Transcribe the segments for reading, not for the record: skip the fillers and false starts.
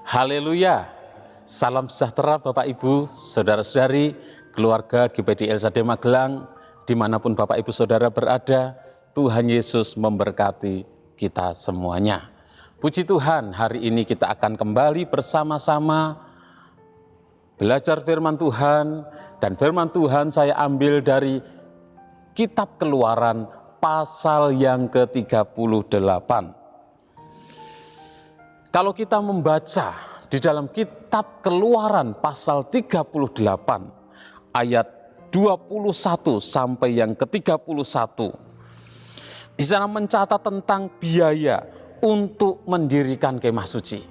Haleluya, salam sejahtera Bapak Ibu, Saudara-saudari, keluarga GPD LSD Magelang, dimanapun Bapak Ibu Saudara berada, Tuhan Yesus memberkati kita semuanya. Puji Tuhan, hari ini kita akan kembali bersama-sama belajar firman Tuhan, dan firman Tuhan saya ambil dari Kitab Keluaran pasal yang ke-38. Kalau kita membaca di dalam kitab Keluaran pasal 38 ayat 21 sampai yang ke-31, di sana mencatat tentang biaya untuk mendirikan kemah suci.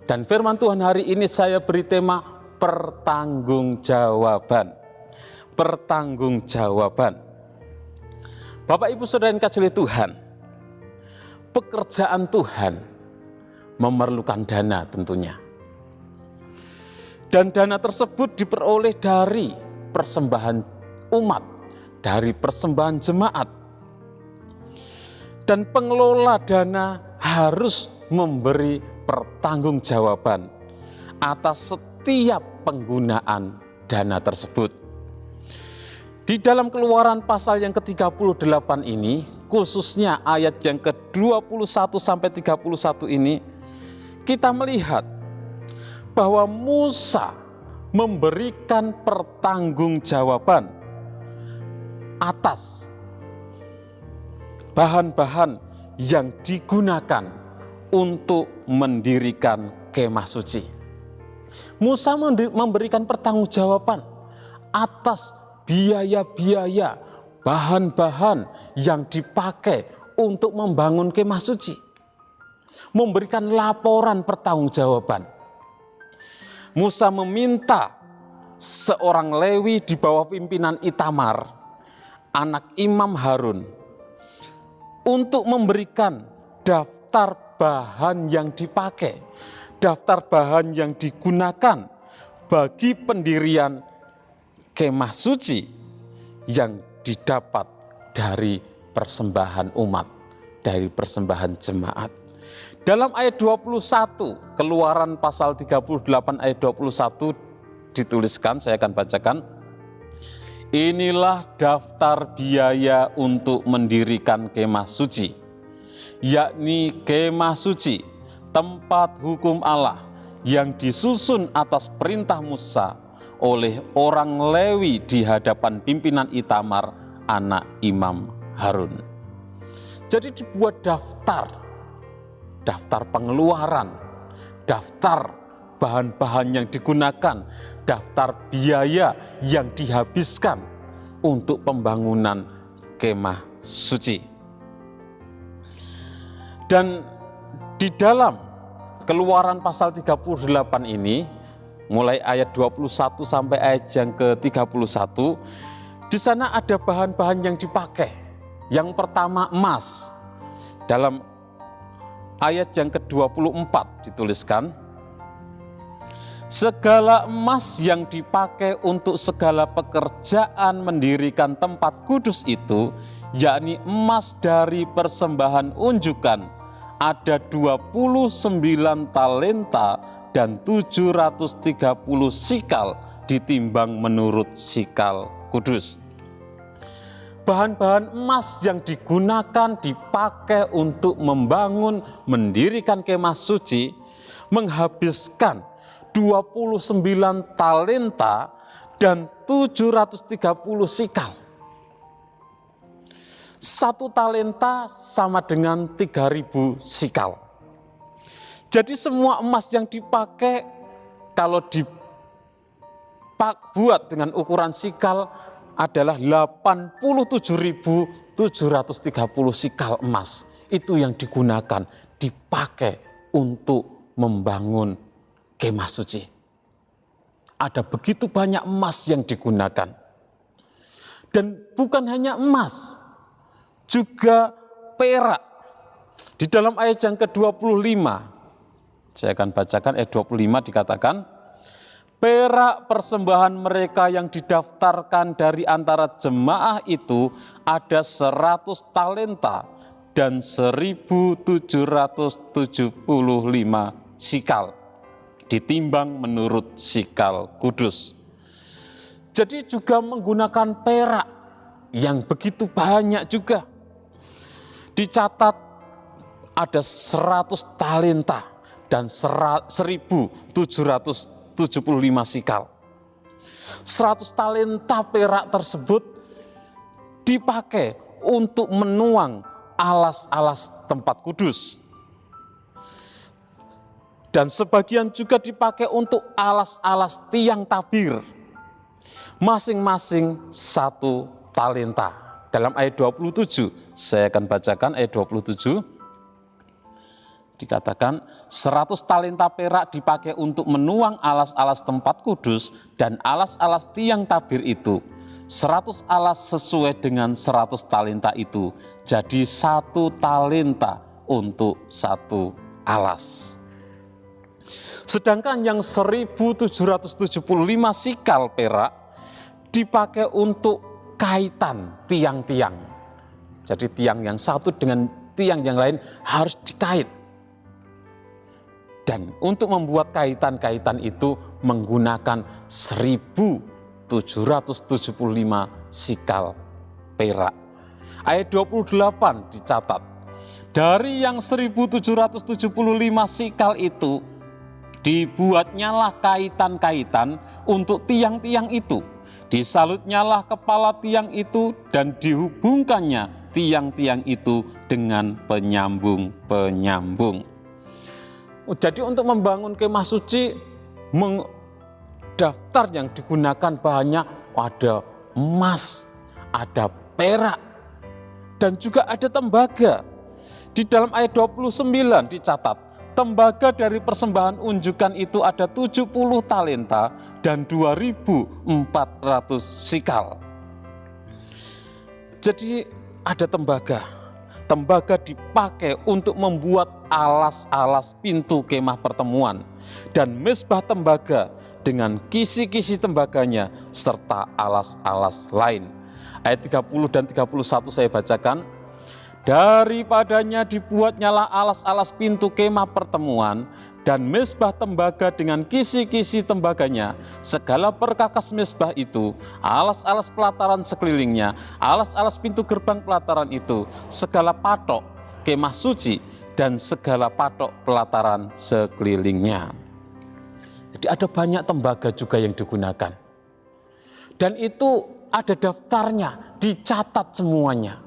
Dan firman Tuhan hari ini saya beri tema pertanggungjawaban. Pertanggungjawaban. Bapak Ibu Saudara yang dikasihi Tuhan, pekerjaan Tuhan memerlukan dana tentunya. Dan dana tersebut diperoleh dari persembahan umat, dari persembahan jemaat. Dan pengelola dana harus memberi pertanggungjawaban atas setiap penggunaan dana tersebut. Di dalam Keluaran pasal yang ke-38 ini, khususnya ayat yang ke-21 sampai 31 ini, kita melihat bahwa Musa memberikan pertanggungjawaban atas bahan-bahan yang digunakan untuk mendirikan kemah suci. Musa memberikan pertanggungjawaban atas biaya-biaya, bahan-bahan yang dipakai untuk membangun kemah suci. Memberikan laporan pertanggungjawaban. Musa meminta seorang Lewi di bawah pimpinan Itamar, anak Imam Harun, untuk memberikan daftar bahan yang dipakai, daftar bahan yang digunakan bagi pendirian kemah suci yang didapat dari persembahan umat, dari persembahan jemaat. Dalam ayat 21, Keluaran pasal 38 ayat 21 dituliskan, saya akan bacakan. Inilah daftar biaya untuk mendirikan kemah suci, yakni kemah suci, tempat hukum Allah yang disusun atas perintah Musa oleh orang Lewi di hadapan pimpinan Itamar, anak Imam Harun. Jadi dibuat daftar pengeluaran, daftar bahan-bahan yang digunakan, daftar biaya yang dihabiskan untuk pembangunan kemah suci. Dan di dalam Keluaran pasal 38 ini, mulai ayat 21 sampai ayat yang ke-31, di sana ada bahan-bahan yang dipakai. Yang pertama emas. Dalam ayat yang ke-24 dituliskan, segala emas yang dipakai untuk segala pekerjaan mendirikan tempat kudus itu, yakni emas dari persembahan unjukan, ada 29 talenta dan 730 sikal ditimbang menurut sikal kudus. Bahan-bahan emas yang digunakan dipakai untuk membangun, mendirikan kemah suci, menghabiskan 29 talenta dan 730 sikal. 1 talenta sama dengan 3.000 sikal. Jadi semua emas yang dipakai, kalau dibuat dengan ukuran sikal, adalah 87.730 sikal emas. Itu yang digunakan, dipakai untuk membangun kemah suci. ada begitu banyak emas yang digunakan. Dan bukan hanya emas, juga perak. Di dalam ayat yang ke-25, saya akan bacakan ayat 25 dikatakan, perak persembahan mereka yang didaftarkan dari antara jemaah itu ada 100 talenta dan 1.775 sikal, ditimbang menurut sikal kudus. Jadi juga menggunakan perak yang begitu banyak juga. Dicatat ada 100 talenta dan 1.775 sikal. 100 talenta perak tersebut dipakai untuk menuang alas-alas tempat kudus. Dan sebagian juga dipakai untuk alas-alas tiang tabir. Masing-masing 1 talenta. Dalam ayat 27, saya akan bacakan ayat 27. Dikatakan 100 talenta perak dipakai untuk menuang alas-alas tempat kudus dan alas-alas tiang tabir itu. 100 alas sesuai dengan 100 talenta itu. Jadi 1 talenta untuk 1 alas. Sedangkan yang 1.775 sikal perak dipakai untuk kaitan tiang-tiang. Jadi tiang yang satu dengan tiang yang lain harus dikait. Dan untuk membuat kaitan-kaitan itu menggunakan 1.775 sikal perak. Ayat 28 dicatat, dari yang 1.775 sikal itu dibuatnyalah kaitan-kaitan untuk tiang-tiang itu. Disalutnyalah kepala tiang itu dan dihubungkannya tiang-tiang itu dengan penyambung-penyambung. Jadi untuk membangun kemah suci, daftar yang digunakan bahannya ada emas, ada perak, dan juga ada tembaga. Di dalam ayat 29 dicatat, tembaga dari persembahan unjukan itu ada 70 talenta dan 2.400 sikal. Jadi ada tembaga. Tembaga dipakai untuk membuat alas-alas pintu kemah pertemuan dan mezbah tembaga dengan kisi-kisi tembaganya serta alas-alas lain. Ayat 30 dan 31 saya bacakan. Daripadanya dibuatnyalah alas-alas pintu kemah pertemuan dan mezbah tembaga dengan kisi-kisi tembaganya, segala perkakas mezbah itu, alas-alas pelataran sekelilingnya, alas-alas pintu gerbang pelataran itu, segala patok kemah suci dan segala patok pelataran sekelilingnya. Jadi ada banyak tembaga juga yang digunakan. Dan itu ada daftarnya, dicatat semuanya.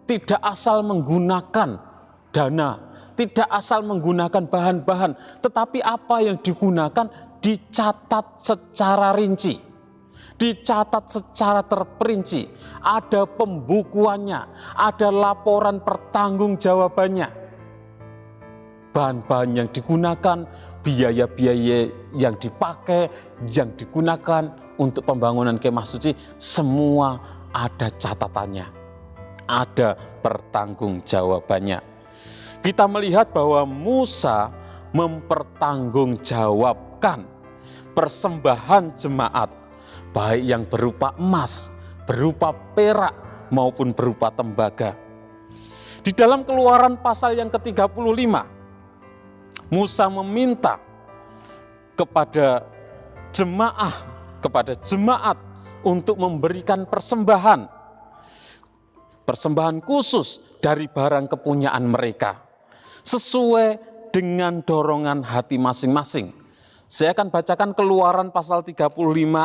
Tidak asal menggunakan dana, tidak asal menggunakan bahan-bahan, tetapi apa yang digunakan dicatat secara rinci, dicatat secara terperinci, ada pembukuannya, ada laporan pertanggungjawabannya. Bahan-bahan yang digunakan, biaya-biaya yang dipakai, yang digunakan untuk pembangunan kemah suci, semua ada catatannya. Ada pertanggungjawabannya. Kita melihat bahwa Musa mempertanggungjawabkan persembahan jemaat, baik yang berupa emas, berupa perak, maupun berupa tembaga. Di dalam Keluaran pasal yang ke-35, Musa meminta kepada jemaat untuk memberikan persembahan khusus dari barang kepunyaan mereka, sesuai dengan dorongan hati masing-masing. Saya akan bacakan Keluaran pasal 35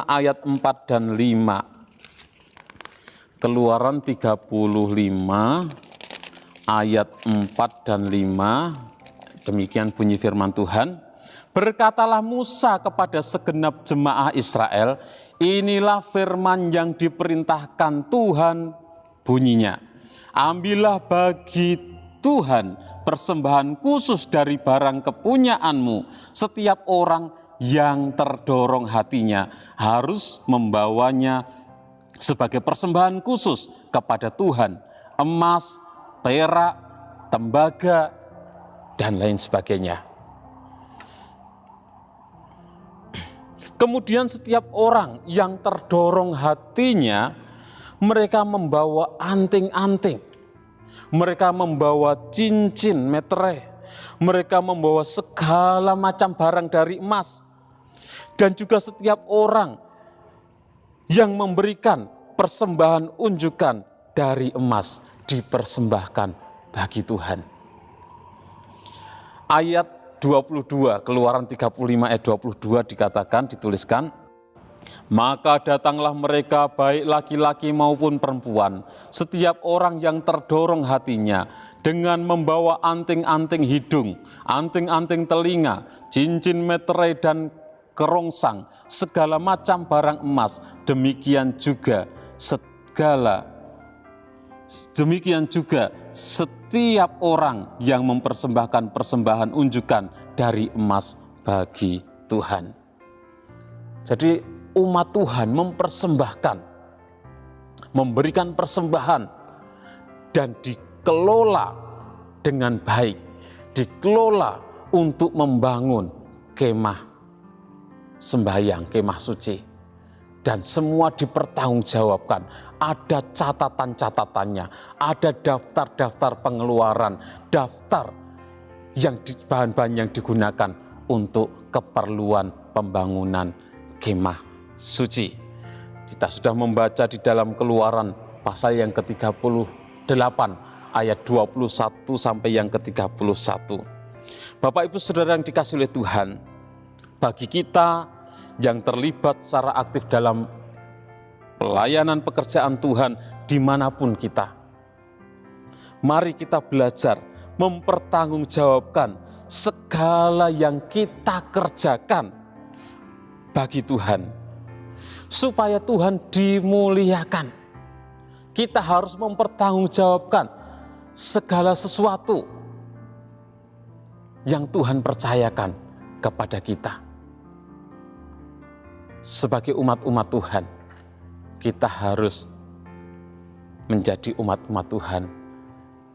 ayat 4 dan 5. Keluaran 35 ayat 4 dan 5. Demikian bunyi firman Tuhan. Berkatalah Musa kepada segenap jemaah Israel, inilah firman yang diperintahkan Tuhan bunyinya. Ambillah bagi Tuhan persembahan khusus dari barang kepunyaanmu, setiap orang yang terdorong hatinya harus membawanya sebagai persembahan khusus kepada Tuhan, emas, perak, tembaga, dan lain sebagainya. Kemudian setiap orang yang terdorong hatinya, mereka membawa anting-anting, mereka membawa cincin meterai, mereka membawa segala macam barang dari emas. Dan juga setiap orang yang memberikan persembahan unjukan dari emas dipersembahkan bagi Tuhan. Ayat 22, Keluaran 35 ayat 22 dituliskan, maka datanglah mereka baik laki-laki maupun perempuan, setiap orang yang terdorong hatinya dengan membawa anting-anting hidung, anting-anting telinga, cincin meterai dan kerongsang, segala macam barang emas, demikian juga setiap orang yang mempersembahkan persembahan unjukan dari emas bagi Tuhan. Jadi umat Tuhan mempersembahkan, memberikan persembahan dan dikelola dengan baik, dikelola untuk membangun kemah sembahyang, kemah suci. Dan semua dipertanggungjawabkan, ada catatan-catatannya, ada daftar-daftar pengeluaran, daftar yang bahan-bahan yang digunakan untuk keperluan pembangunan kemah suci. Kita sudah membaca di dalam Keluaran pasal yang ke-38 ayat 21 sampai yang ke-31. Bapak Ibu Saudara yang dikasihi oleh Tuhan, bagi kita yang terlibat secara aktif dalam pelayanan pekerjaan Tuhan dimanapun kita, mari kita belajar mempertanggungjawabkan segala yang kita kerjakan bagi Tuhan, supaya Tuhan dimuliakan. Kita harus mempertanggungjawabkan segala sesuatu yang Tuhan percayakan kepada kita. Sebagai umat-umat Tuhan, kita harus menjadi umat-umat Tuhan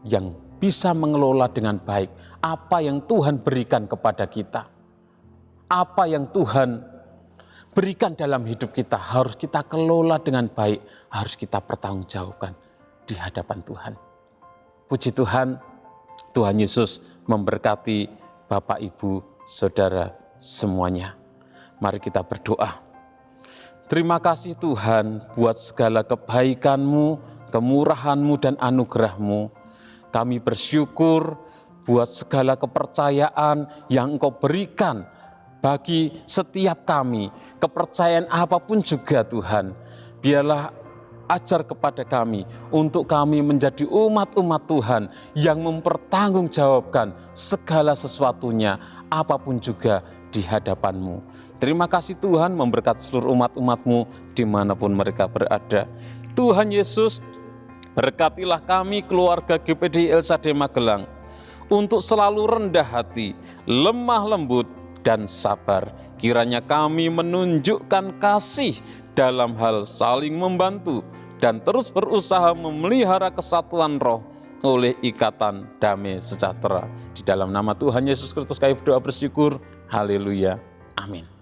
yang bisa mengelola dengan baik apa yang Tuhan berikan kepada kita. Apa yang Tuhan berikan dalam hidup kita harus kita kelola dengan baik, harus kita pertanggungjawabkan di hadapan Tuhan. Puji Tuhan, Tuhan Yesus memberkati Bapak, Ibu, Saudara semuanya. Mari kita berdoa. Terima kasih Tuhan buat segala kebaikan-Mu, kemurahan-Mu dan anugerah-Mu. Kami bersyukur buat segala kepercayaan yang Engkau berikan bagi setiap kami. Kepercayaan apapun juga Tuhan, biarlah ajar kepada kami untuk kami menjadi umat-umat Tuhan yang mempertanggungjawabkan segala sesuatunya, apapun juga di hadapan-Mu. Terima kasih Tuhan, memberkati seluruh umat-umat-Mu dimanapun mereka berada. Tuhan Yesus, berkatilah kami keluarga GPDI El Shaddai Magelang untuk selalu rendah hati, lemah lembut, dan sabar. Kiranya kami menunjukkan kasih dalam hal saling membantu dan terus berusaha memelihara kesatuan roh oleh ikatan damai sejahtera. Di dalam nama Tuhan Yesus Kristus kami berdoa bersyukur. Haleluya. Amin.